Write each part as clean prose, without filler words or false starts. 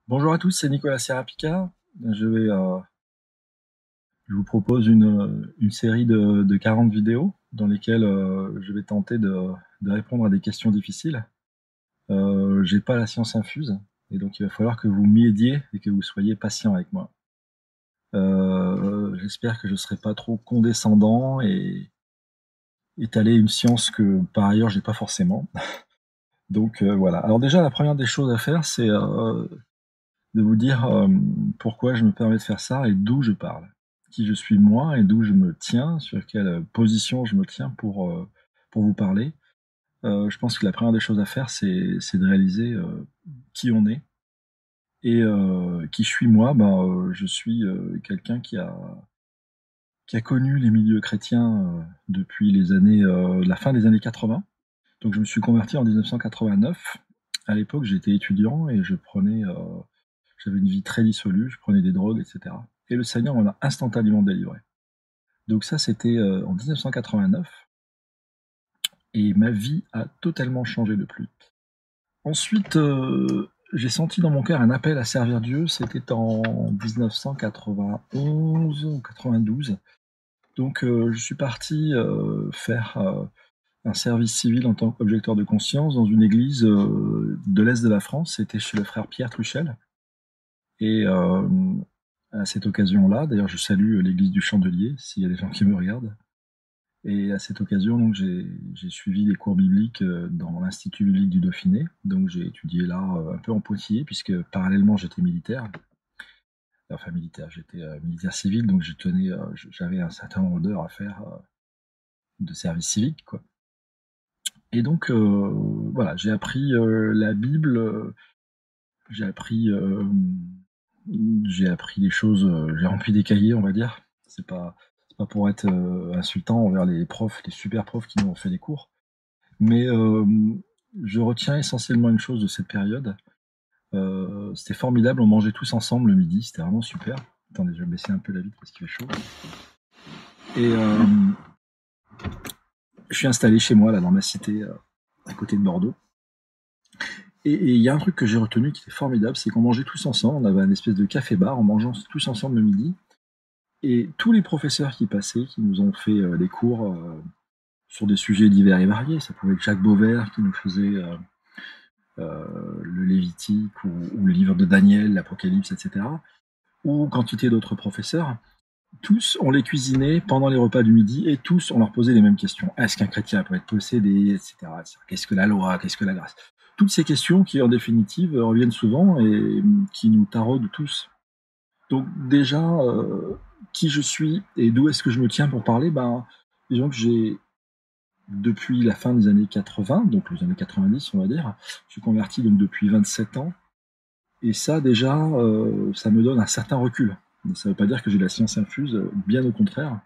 Bonjour à tous, c'est Nicolas Serapicard. Je vous propose une série de 40 vidéos dans lesquelles je vais tenter de répondre à des questions difficiles. J'ai pas la science infuse, et donc il va falloir que vous m'aidiez et que vous soyez patient avec moi. J'espère que je serai pas trop condescendant et étaler une science que par ailleurs j'ai pas forcément. Donc voilà. Alors déjà, la première des choses à faire, c'est de vous dire pourquoi je me permets de faire ça et d'où je parle. Qui je suis moi et d'où je me tiens, sur quelle position je me tiens pour vous parler. Je pense que la première des choses à faire, c'est de réaliser qui on est et qui je suis moi. Je suis quelqu'un qui a connu les milieux chrétiens depuis la fin des années 80. Donc je me suis converti en 1989. À l'époque, j'étais étudiant et j'avais une vie très dissolue, je prenais des drogues, etc. Et le Seigneur m'en a instantanément délivré. Donc ça, c'était en 1989, et ma vie a totalement changé depuis. Ensuite, j'ai senti dans mon cœur un appel à servir Dieu. C'était en 1991 ou 92. Donc je suis parti faire un service civil en tant qu'objecteur de conscience dans une église de l'Est de la France. C'était chez le frère Pierre Truchel. Et à cette occasion-là, d'ailleurs, je salue l'église du Chandelier, s'il y a des gens qui me regardent. Et à cette occasion, donc, j'ai suivi les cours bibliques dans l'Institut biblique du Dauphiné. Donc, j'ai étudié là un peu en Poitiers, puisque parallèlement, j'étais militaire. Enfin, militaire, j'étais militaire civil, donc j'avais un certain nombre d'heures à faire de service civique, quoi. Et donc, voilà, j'ai appris la Bible, j'ai appris, j'ai appris des choses, j'ai rempli des cahiers, on va dire. C'est pas pour être insultant envers les profs, les super profs qui nous ont fait des cours. Mais je retiens essentiellement une chose de cette période. C'était formidable, on mangeait tous ensemble le midi, c'était vraiment super. Attendez, je vais baisser un peu la vitre parce qu'il fait chaud. Et je suis installé chez moi, là, dans ma cité, à côté de Bordeaux. Et il y a un truc que j'ai retenu qui était formidable, c'est qu'on mangeait tous ensemble, on avait un espèce de café-bar, on mangeait tous ensemble le midi. Et tous les professeurs qui passaient, qui nous ont fait des cours sur des sujets divers et variés, ça pouvait être Jacques Beauvert qui nous faisait le Lévitique ou le livre de Daniel, l'Apocalypse, etc. Ou quantité d'autres professeurs, tous on les cuisinait pendant les repas du midi et tous on leur posait les mêmes questions. Est-ce qu'un chrétien peut être possédé, etc. Qu'est-ce que la loi, qu'est-ce que la grâce? Toutes ces questions qui en définitive reviennent souvent et qui nous taraudent tous. Donc déjà, qui je suis et d'où est-ce que je me tiens pour parler, disons que j'ai, depuis la fin des années 80, donc les années 90 on va dire, je suis converti donc depuis 27 ans. Et ça déjà, ça me donne un certain recul. Ça ne veut pas dire que j'ai la science infuse, bien au contraire.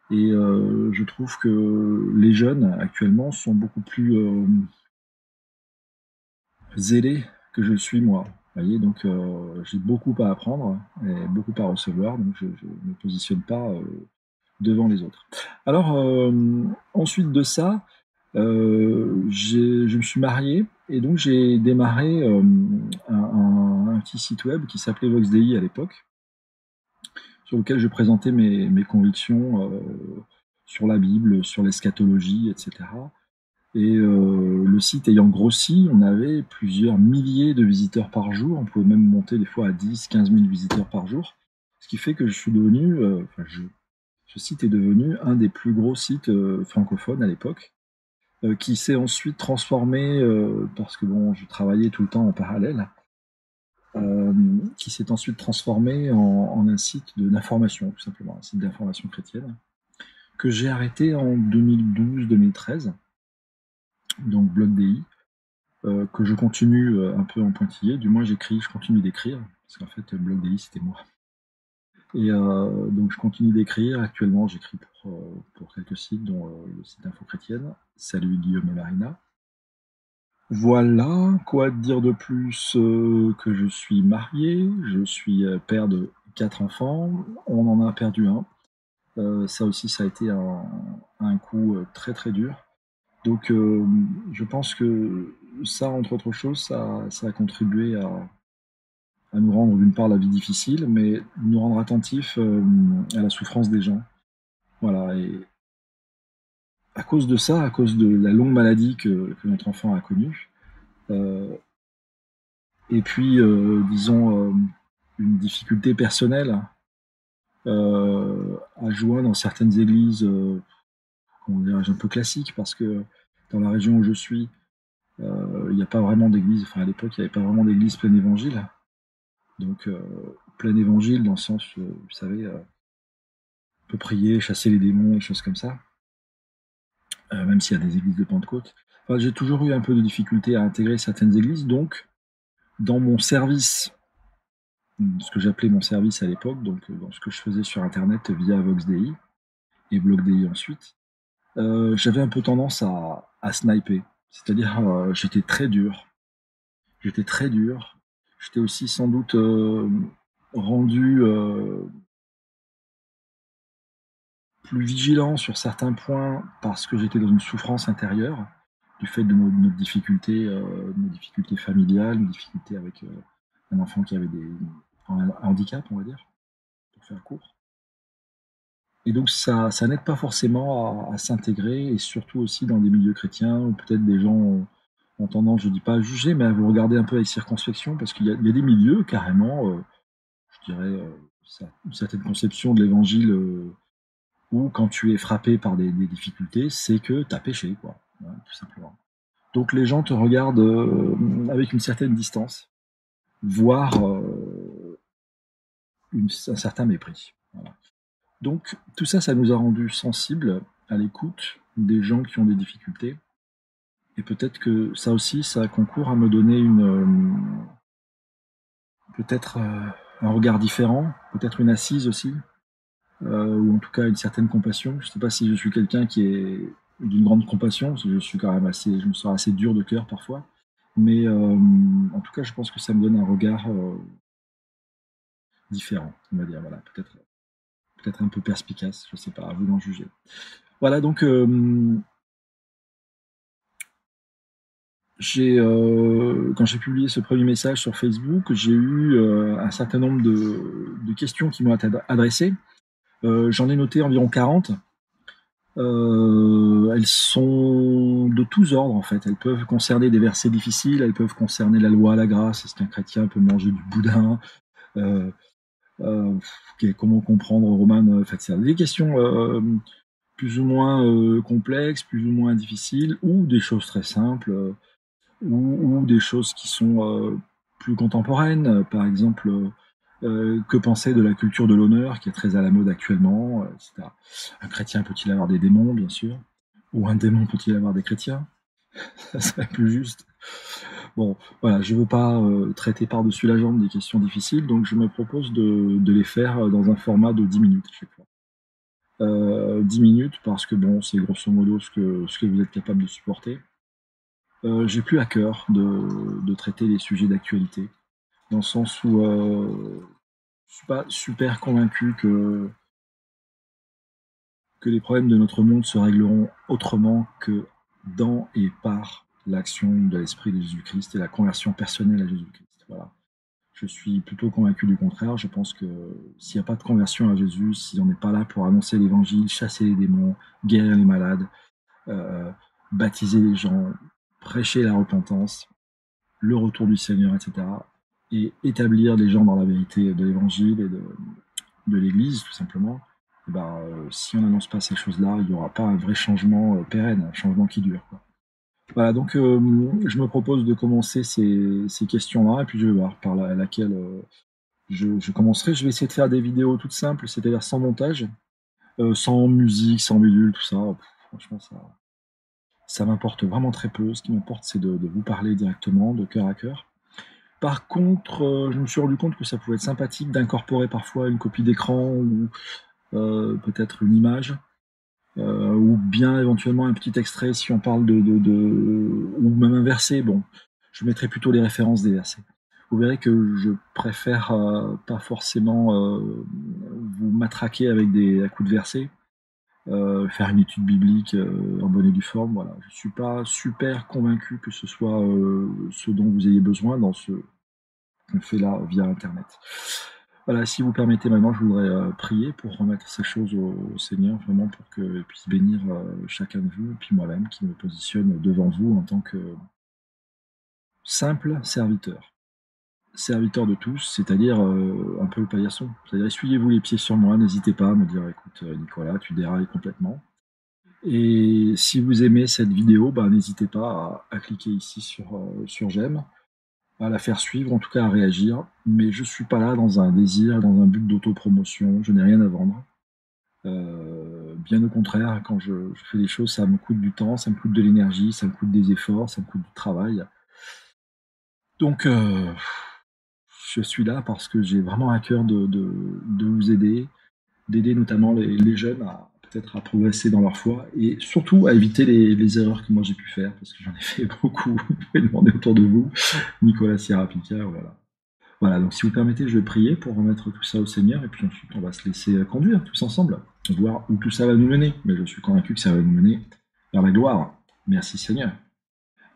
Et je trouve que les jeunes actuellement sont beaucoup plus zélés que je le suis moi. Vous voyez, donc j'ai beaucoup à apprendre et beaucoup à recevoir, donc je ne me positionne pas devant les autres. Alors, ensuite de ça, je me suis marié et donc j'ai démarré un petit site web qui s'appelait VoxDI à l'époque, sur lequel je présentais mes convictions sur la Bible, sur l'eschatologie, etc. Et le site ayant grossi, on avait plusieurs milliers de visiteurs par jour. On pouvait même monter des fois à 10, 15 000 visiteurs par jour. Ce qui fait que je suis devenu, ce site est devenu un des plus gros sites francophones à l'époque, qui s'est ensuite transformé, parce que bon, je travaillais tout le temps en parallèle, qui s'est ensuite transformé en un site d'information, tout simplement, un site d'information chrétienne, que j'ai arrêté en 2012-2013, donc Blog DI, que je continue un peu en pointillé, du moins je continue d'écrire, parce qu'en fait, Blog DI, c'était moi. Et donc je continue d'écrire, actuellement j'écris pour quelques sites, dont le site Info Chrétienne, Salut Guillaume et Marina. Voilà, quoi dire de plus que je suis marié, je suis père de 4 enfants, on en a perdu un. Ça aussi, ça a été un coup très très dur. Donc je pense que ça, entre autres choses, ça a contribué à nous rendre d'une part la vie difficile, mais nous rendre attentifs à la souffrance des gens. Voilà, et à cause de ça, à cause de la longue maladie que notre enfant a connue, euh, et puis, disons, une difficulté personnelle à joindre dans certaines églises, comment dirais-je, un peu classiques, parce que dans la région où je suis, il n'y a pas vraiment d'église, enfin à l'époque, il n'y avait pas vraiment d'église plein évangile. Donc, plein évangile dans le sens, vous savez, on peut prier, chasser les démons, des choses comme ça, même s'il y a des églises de Pentecôte. Enfin, j'ai toujours eu un peu de difficulté à intégrer certaines églises, donc dans mon service, ce que j'appelais mon service à l'époque, donc dans ce que je faisais sur Internet via VoxDI et BlogDI ensuite, j'avais un peu tendance à sniper. C'est-à-dire, j'étais très dur. J'étais très dur. J'étais aussi sans doute rendu plus vigilant sur certains points parce que j'étais dans une souffrance intérieure du fait de nos difficultés familiales, nos difficultés avec un enfant qui avait un handicap, on va dire, pour faire court. Et donc ça n'aide pas forcément à s'intégrer, et surtout aussi dans des milieux chrétiens où peut-être des gens ont tendance, je dis pas à juger, mais à vous regarder un peu avec circonspection, parce qu'il y a des milieux carrément, je dirais, une certaine conception de l'évangile où quand tu es frappé par des difficultés, c'est que tu as péché, quoi, hein, tout simplement. Donc les gens te regardent avec une certaine distance, voire un certain mépris. Voilà. Donc tout ça, ça nous a rendus sensibles à l'écoute des gens qui ont des difficultés. Et peut-être que ça aussi, ça concourt à me donner peut-être un regard différent, peut-être une assise aussi, ou en tout cas une certaine compassion. Je ne sais pas si je suis quelqu'un qui est d'une grande compassion, parce que je suis quand même je me sens assez dur de cœur parfois. Mais en tout cas, je pense que ça me donne un regard différent, on va dire. Voilà, peut-être un peu perspicace, je ne sais pas, à vous d'en juger. Voilà, donc quand j'ai publié ce premier message sur Facebook, j'ai eu un certain nombre de questions qui m'ont été adressées. J'en ai noté environ 40. Elles sont de tous ordres en fait. Elles peuvent concerner des versets difficiles, elles peuvent concerner la loi, la grâce, est-ce qu'un chrétien peut manger du boudin, euh, comment comprendre Roman, en fait, c'est des questions plus ou moins complexes, plus ou moins difficiles, ou des choses très simples, ou des choses qui sont plus contemporaines, par exemple, que penser de la culture de l'honneur qui est très à la mode actuellement, etc. Un chrétien peut-il avoir des démons, bien sûr, ou un démon peut-il avoir des chrétiens? Ça serait plus juste. Bon, voilà, je ne veux pas traiter par-dessus la jambe des questions difficiles, donc je me propose de les faire dans un format de 10 minutes à chaque fois. 10 minutes parce que bon, c'est grosso modo ce que vous êtes capable de supporter. J'ai plus à cœur de traiter les sujets d'actualité, dans le sens où je suis pas super convaincu que les problèmes de notre monde se régleront autrement que dans et par l'action de l'esprit de Jésus-Christ et la conversion personnelle à Jésus-Christ. Voilà. Je suis plutôt convaincu du contraire. Je pense que s'il n'y a pas de conversion à Jésus, si on n'est pas là pour annoncer l'évangile, chasser les démons, guérir les malades, euh, baptiser les gens, prêcher la repentance, le retour du Seigneur, etc., et établir les gens dans la vérité de l'évangile et de l'Église, tout simplement, et ben, si on n'annonce pas ces choses-là, il n'y aura pas un vrai changement pérenne, un changement qui dure, quoi. Voilà, donc je me propose de commencer ces questions-là, et puis je vais voir par laquelle je commencerai. Je vais essayer de faire des vidéos toutes simples, c'est-à-dire sans montage, sans musique, sans bidule, tout ça. Pff, franchement, ça m'importe vraiment très peu. Ce qui m'importe, c'est de vous parler directement, de cœur à cœur. Par contre, je me suis rendu compte que ça pouvait être sympathique d'incorporer parfois une copie d'écran ou peut-être une image, ou bien éventuellement un petit extrait si on parle ou même un verset. Bon, je mettrai plutôt les références des versets. Vous verrez que je préfère pas forcément vous matraquer avec à coups de versets, faire une étude biblique en bonne et due forme. Voilà, je suis pas super convaincu que ce soit ce dont vous ayez besoin qu'on fait là via Internet. Voilà, si vous permettez maintenant, je voudrais prier pour remettre ces choses au Seigneur, vraiment pour qu'il puisse bénir chacun de vous, et puis moi-même qui me positionne devant vous en tant que simple serviteur. Serviteur de tous, c'est-à-dire un peu le paillasson. C'est-à-dire essuyez-vous les pieds sur moi, n'hésitez pas à me dire écoute Nicolas, tu dérailles complètement. Et si vous aimez cette vidéo, bah, n'hésitez pas à cliquer ici sur j'aime, à la faire suivre, en tout cas à réagir. Mais je ne suis pas là dans un désir, dans un but d'autopromotion, je n'ai rien à vendre. Bien au contraire, quand je fais les choses, ça me coûte du temps, ça me coûte de l'énergie, ça me coûte des efforts, ça me coûte du travail. Donc je suis là parce que j'ai vraiment à cœur de vous aider, d'aider notamment les jeunes à peut-être à progresser dans leur foi et surtout à éviter les erreurs que moi j'ai pu faire parce que j'en ai fait beaucoup. Vous pouvez demander autour de vous, Nicolas Sierra Picard, voilà. Voilà, donc si vous permettez, je vais prier pour remettre tout ça au Seigneur et puis ensuite on va se laisser conduire tous ensemble, voir où tout ça va nous mener. Mais je suis convaincu que ça va nous mener vers la gloire. Merci Seigneur.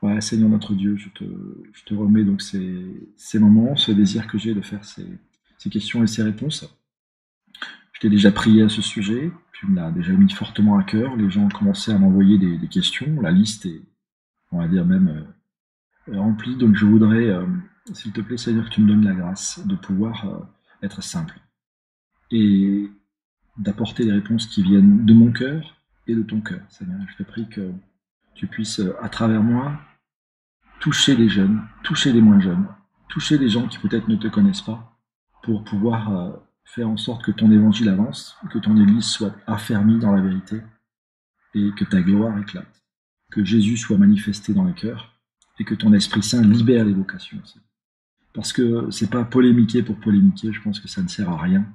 Voilà, Seigneur notre Dieu, je te remets donc ces moments, ce désir que j'ai de faire ces questions et ces réponses. Je t'ai déjà prié à ce sujet, tu me l'as déjà mis fortement à cœur. Les gens ont commencé à m'envoyer des questions, la liste est, on va dire même, remplie. Donc je voudrais, s'il te plaît, Seigneur, que tu me donnes la grâce de pouvoir être simple et d'apporter les réponses qui viennent de mon cœur et de ton cœur. Seigneur, je te prie que tu puisses, à travers moi, toucher les jeunes, toucher les moins jeunes, toucher les gens qui peut-être ne te connaissent pas, pour pouvoir faire en sorte que ton évangile avance, que ton église soit affermie dans la vérité, et que ta gloire éclate, que Jésus soit manifesté dans les cœurs, et que ton Esprit Saint libère les vocations aussi. Parce que c'est pas polémiquer pour polémiquer, je pense que ça ne sert à rien.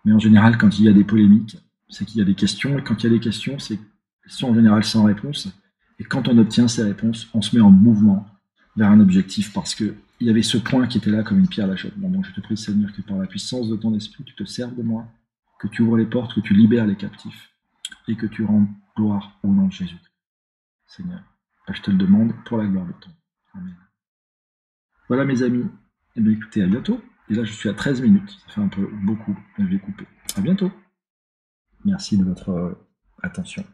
Mais en général, quand il y a des polémiques, c'est qu'il y a des questions, et quand il y a des questions, c'est questions en général sans réponse. Et quand on obtient ces réponses, on se met en mouvement vers un objectif, parce qu'il y avait ce point qui était là comme une pierre à l'achoppement. Donc je te prie, Seigneur, que par la puissance de ton esprit, tu te serves de moi, que tu ouvres les portes, que tu libères les captifs, et que tu rends gloire au nom de Jésus. Seigneur, je te le demande pour la gloire de ton. Amen. Voilà mes amis, eh bien écoutez, à bientôt. Et là je suis à 13 minutes, ça fait un peu beaucoup, je vais couper. À bientôt. Merci de votre attention.